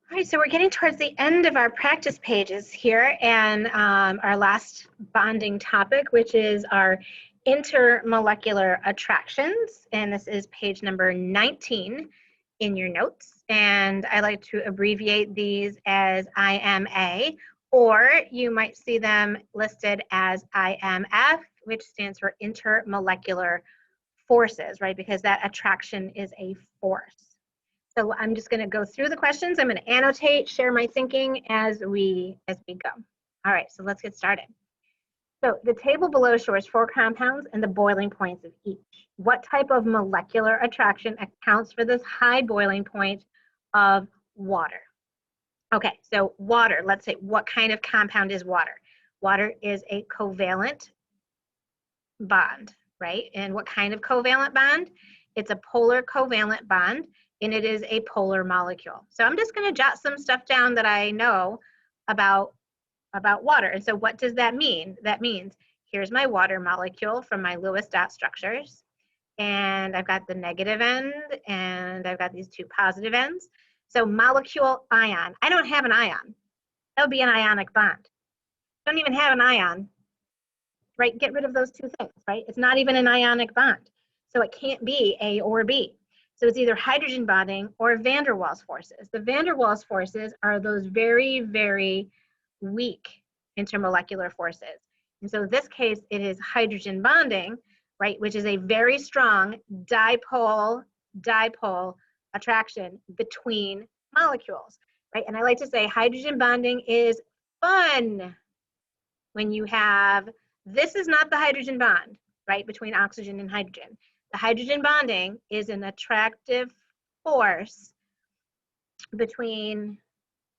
All right, so we're getting towards the end of our practice pages here, and our last bonding topic, which is our intermolecular attractions. And this is page number 19 in your notes. And I like to abbreviate these as IMA, or you might see them listed as IMF, which stands for intermolecular forces, right? Because that attraction is a force. So I'm just going to go through the questions. I'm going to annotate, share my thinking as we go. All right, so let's get started. So the table below shows 4 compounds and the boiling points of each. What type of molecular attraction accounts for this high boiling point of water? Okay, so water, let's say, what kind of compound is water? Water is a covalent bond, right? And what kind of covalent bond? It's a polar covalent bond, and it is a polar molecule. So I'm just going to jot some stuff down that I know about water. And so what does that mean? That means here's my water molecule from my Lewis dot structures, and I've got the negative end, and I've got these 2 positive ends. So molecule ion. I don't have an ion. That would be an ionic bond. Don't even have an ion, right? Get rid of those 2 things, right? It's not even an ionic bond. So it can't be A or B. So it's either hydrogen bonding or van der Waals forces. The van der Waals forces are those very, very weak intermolecular forces. And so in this case, it is hydrogen bonding, right, which is a very strong dipole attraction between molecules, right? And I like to say hydrogen bonding is fun when you have, this is not the hydrogen bond, right, between oxygen and hydrogen. The hydrogen bonding is an attractive force between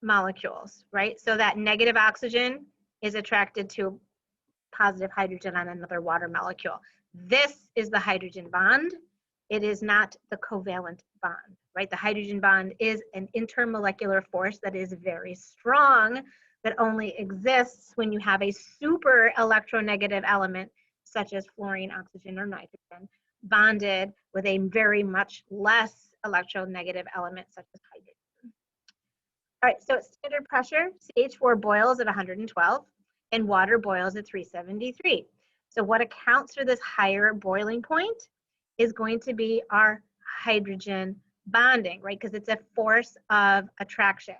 molecules, right? So that negative oxygen is attracted to positive hydrogen on another water molecule. This is the hydrogen bond. It is not the covalent bond, right? The hydrogen bond is an intermolecular force that is very strong, that only exists when you have a super electronegative element, such as fluorine, oxygen, or nitrogen, bonded with a very much less electronegative element, such as hydrogen. All right, so at standard pressure, CH4 boils at 112 and water boils at 373. So what accounts for this higher boiling point is going to be our hydrogen bonding, right? Because it's a force of attraction.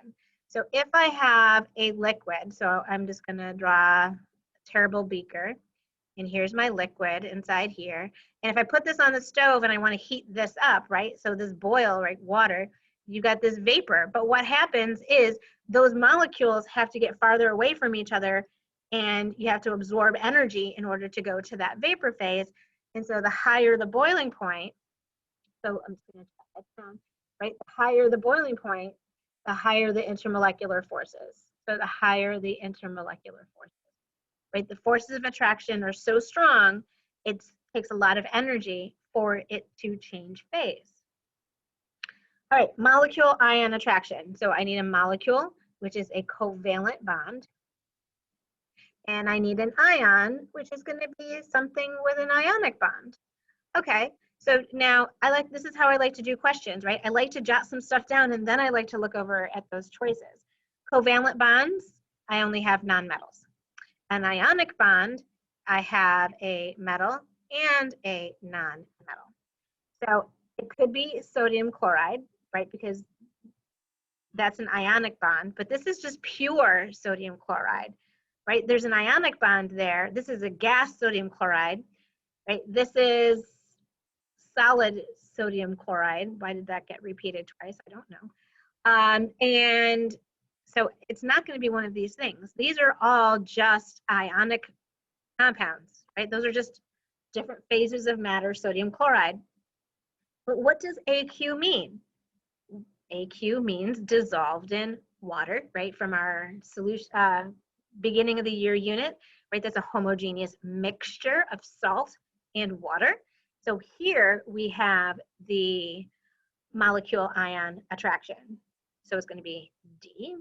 So if I have a liquid, so I'm just going to draw a terrible beaker, and here's my liquid inside here. And if I put this on the stove and I want to heat this up, right? So this boil, right, water, you got this vapor. But what happens is those molecules have to get farther away from each other, and you have to absorb energy in order to go to that vapor phase. And so the higher the boiling point, so I'm just going to jot that down, right? The higher the boiling point, the higher the intermolecular forces. So the higher the intermolecular forces, right? The forces of attraction are so strong, it takes a lot of energy for it to change phase. All right, molecule ion attraction. So I need a molecule, which is a covalent bond. And I need an ion, which is going to be something with an ionic bond. Okay, so now this is how I like to do questions, right? I like to jot some stuff down, and then I like to look over at those choices. Covalent bonds, I only have nonmetals. An ionic bond, I have a metal and a non-metal. So it could be sodium chloride, right? Because that's an ionic bond, but this is just pure sodium chloride, right? There's an ionic bond there. This is a gas sodium chloride, right? This is solid sodium chloride. Why did that get repeated twice? I don't know. And so it's not going to be one of these things. These are all just ionic compounds, right? Those are just different phases of matter, sodium chloride. But what does AQ mean? AQ means dissolved in water, right? From our solution, beginning of the year unit, right? That's a homogeneous mixture of salt and water. So here we have the molecule ion attraction. So it's going to be D.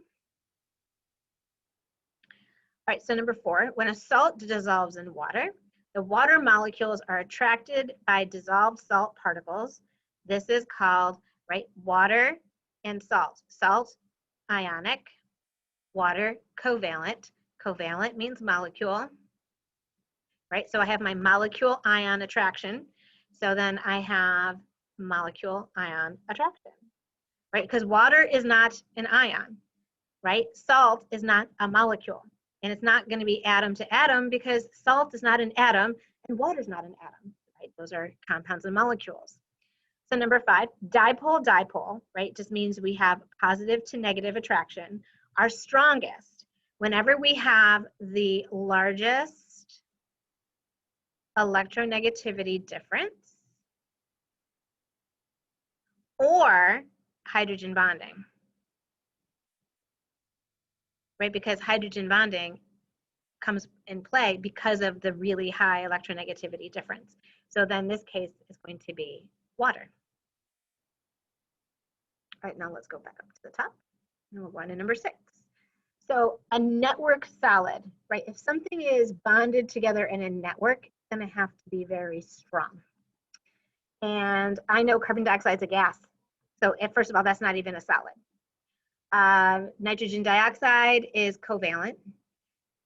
All right, so number 4, when a salt dissolves in water, the water molecules are attracted by dissolved salt particles. This is called, right, water and salt. Salt ionic, water covalent. Covalent means molecule, right? So I have my molecule ion attraction. So then I have molecule ion attraction, right? Because water is not an ion, right? Salt is not a molecule. And it's not going to be atom to atom because salt is not an atom and water is not an atom, right? Those are compounds and molecules. So number 5, dipole, right? Just means we have positive to negative attraction. Our strongest, whenever we have the largest electronegativity difference or hydrogen bonding, right? Because hydrogen bonding comes in play because of the really high electronegativity difference. So then this case is going to be water. All right, now let's go back up to the top and we'll go on to number 6. So a network solid, right? If something is bonded together in a network, it's going to have to be very strong. And I know carbon dioxide is a gas. So first of all, that's not even a solid. Nitrogen dioxide is covalent.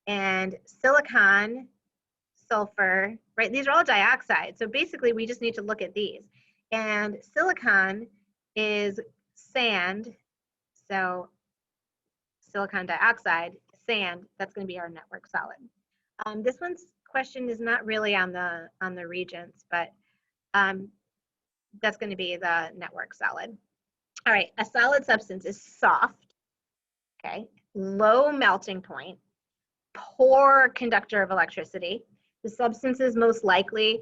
And silicon, sulfur, right? These are all dioxides. So basically, we just need to look at these. And silicon is sand. So silicon dioxide, sand, that's going to be our network solid. This one's question is not really on the reagents, but that's going to be the network solid. All right, a solid substance is soft, okay, low melting point, poor conductor of electricity. The substance is most likely,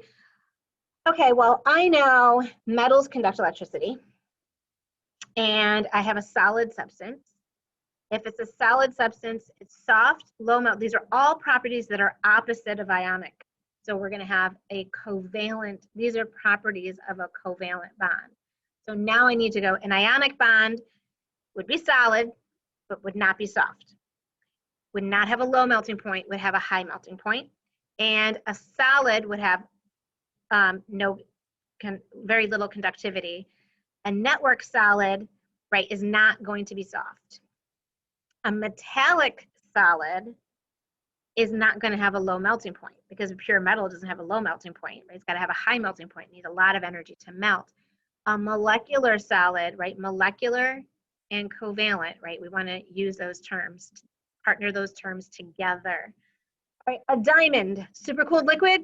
okay, well, I know metals conduct electricity, and I have a solid substance. If it's a solid substance, it's soft, low melt. These are all properties that are opposite of ionic. So we're going to have a covalent. These are properties of a covalent bond. So now I need to go, an ionic bond would be solid, but would not be soft. Would not have a low melting point, would have a high melting point. And a solid would have very little conductivity. A network solid, right, is not going to be soft. A metallic solid is not going to have a low melting point because a pure metal doesn't have a low melting point, right? It's got to have a high melting point, it needs a lot of energy to melt. A molecular solid, right, molecular and covalent, right? We want to use those terms, partner those terms together. All right, a diamond, supercooled liquid?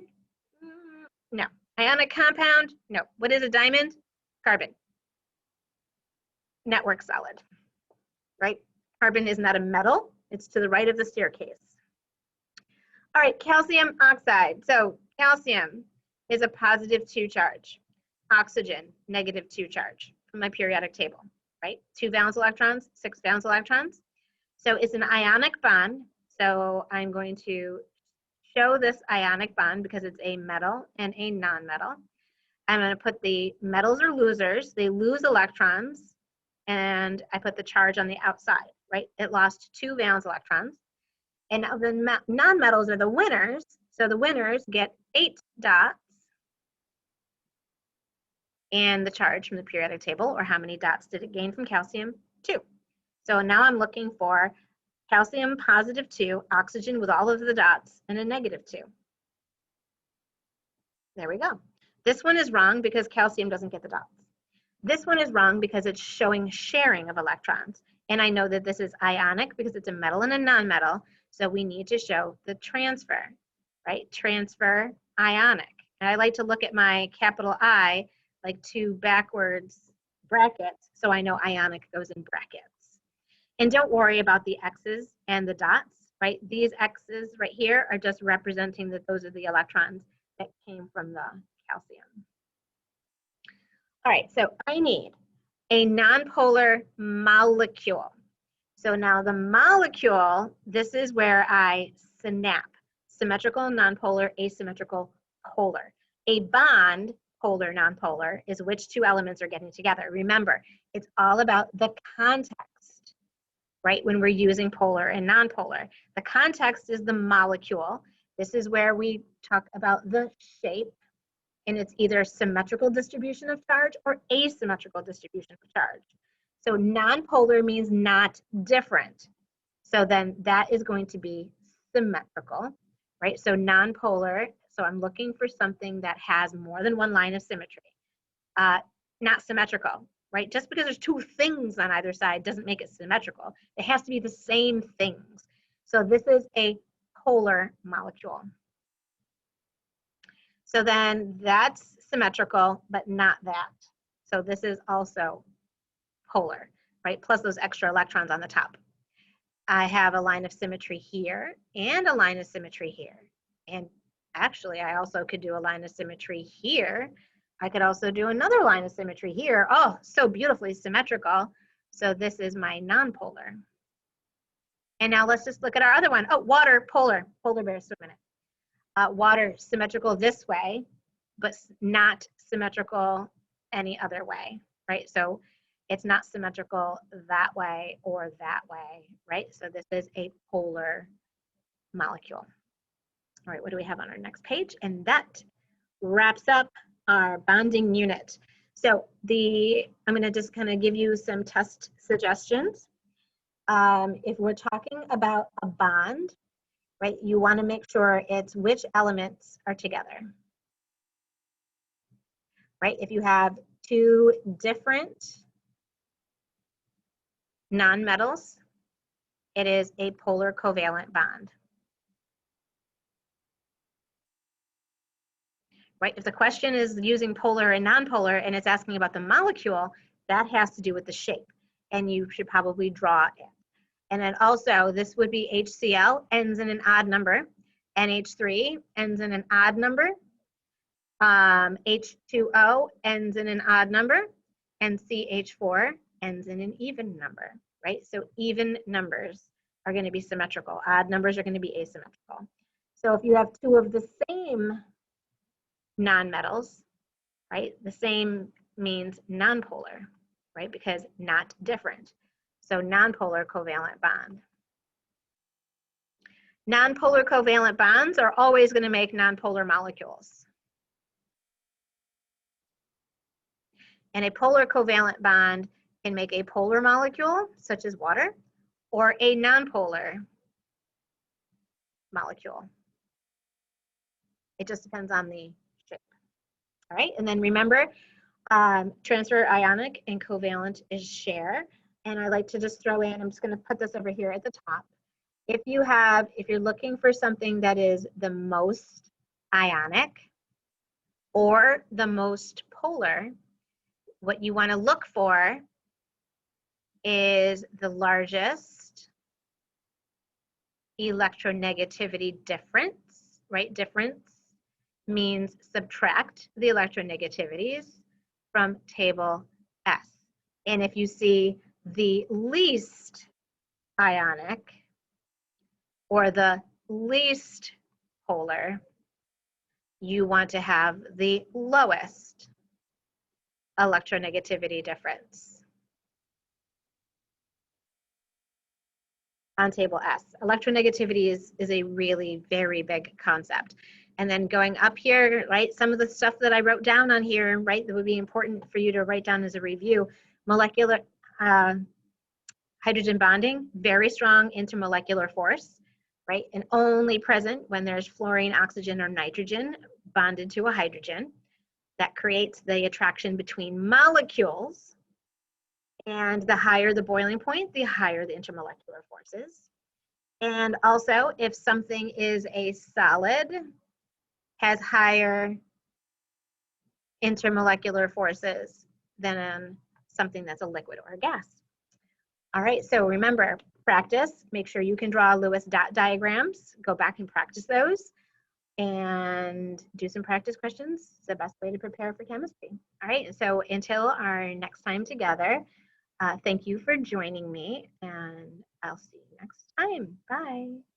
No. Ionic compound? No. What is a diamond? Carbon. Network solid, right? Carbon is not a metal. It's to the right of the staircase. All right, calcium oxide. So calcium is a +2 charge. Oxygen, -2 charge from my periodic table, right? 2 valence electrons, 6 valence electrons. So it's an ionic bond. So I'm going to show this ionic bond because it's a metal and a non-metal. I'm going to put the metals are losers. They lose electrons. And I put the charge on the outside, right? It lost 2 valence electrons. And now the non-metals are the winners. So the winners get 8 dots and the charge from the periodic table, or how many dots did it gain from calcium? 2. So now I'm looking for calcium +2, oxygen with all of the dots, and a -2. There we go. This one is wrong because calcium doesn't get the dots. This one is wrong because it's showing sharing of electrons. And I know that this is ionic because it's a metal and a non-metal. So we need to show the transfer, right? Transfer ionic. And I like to look at my capital I like 2 backwards brackets. So I know ionic goes in brackets. And don't worry about the X's and the dots, right? These X's right here are just representing that those are the electrons that came from the calcium. All right, so I need a nonpolar molecule. So now the molecule, this is where I snap. Symmetrical, nonpolar, asymmetrical, polar. A bond, polar, nonpolar, is which 2 elements are getting together. Remember, it's all about the context, right? When we're using polar and nonpolar. The context is the molecule. This is where we talk about the shape. And it's either symmetrical distribution of charge or asymmetrical distribution of charge. So nonpolar means not different. So then that is going to be symmetrical, right? So nonpolar, so I'm looking for something that has more than one line of symmetry. Not symmetrical, right? Just because there's two things on either side doesn't make it symmetrical. It has to be the same things. So this is a polar molecule. So then that's symmetrical, but not that. So this is also polar, right? Plus those extra electrons on the top. I have a line of symmetry here and a line of symmetry here. And actually, I also could do a line of symmetry here. I could also do another line of symmetry here. Oh, so beautifully symmetrical. So this is my nonpolar. And now let's just look at our other one. Oh, water, polar bears, a minute. Water, symmetrical this way, but not symmetrical any other way, right? So it's not symmetrical that way or that way, right? So this is a polar molecule. All right, what do we have on our next page? And that wraps up our bonding unit. So I'm gonna just kind of give you some test suggestions. If we're talking about a bond, right, you wanna make sure it's which elements are together, right? If you have two different nonmetals, it is a polar covalent bond. Right? If the question is using polar and nonpolar and it's asking about the molecule, that has to do with the shape, and you should probably draw it. And then also, this would be HCl, ends in an odd number. NH3 ends in an odd number. H2O ends in an odd number. And CH4 ends in an even number, right? So even numbers are going to be symmetrical. Odd numbers are going to be asymmetrical. So if you have two of the same nonmetals, right? The same means nonpolar, right? Because not different. So nonpolar covalent bond. Nonpolar covalent bonds are always going to make nonpolar molecules. And a polar covalent bond can make a polar molecule, such as water, or a nonpolar molecule. It just depends on the shape. All right, and then remember, transfer ionic and covalent is share. And I like to just throw in, I'm just going to put this over here at the top. If you're looking for something that is the most ionic or the most polar, what you want to look for is the largest electronegativity difference, right? Difference means subtract the electronegativities from table S. And if you see the least ionic or the least polar, you want to have the lowest electronegativity difference on table S. Electronegativity is a really very big concept. And then going up here, right, some of the stuff that I wrote down on here, right, that would be important for you to write down as a review. Molecular hydrogen bonding, very strong intermolecular force, right, and only present when there's fluorine, oxygen, or nitrogen bonded to a hydrogen. That creates the attraction between molecules, and the higher the boiling point, the higher the intermolecular forces. And also, if something is a solid, has higher intermolecular forces than something that's a liquid or a gas. All right, so remember, practice, make sure you can draw Lewis dot diagrams, go back and practice those, and do some practice questions. It's the best way to prepare for chemistry. All right, so until our next time together, thank you for joining me, and I'll see you next time. Bye.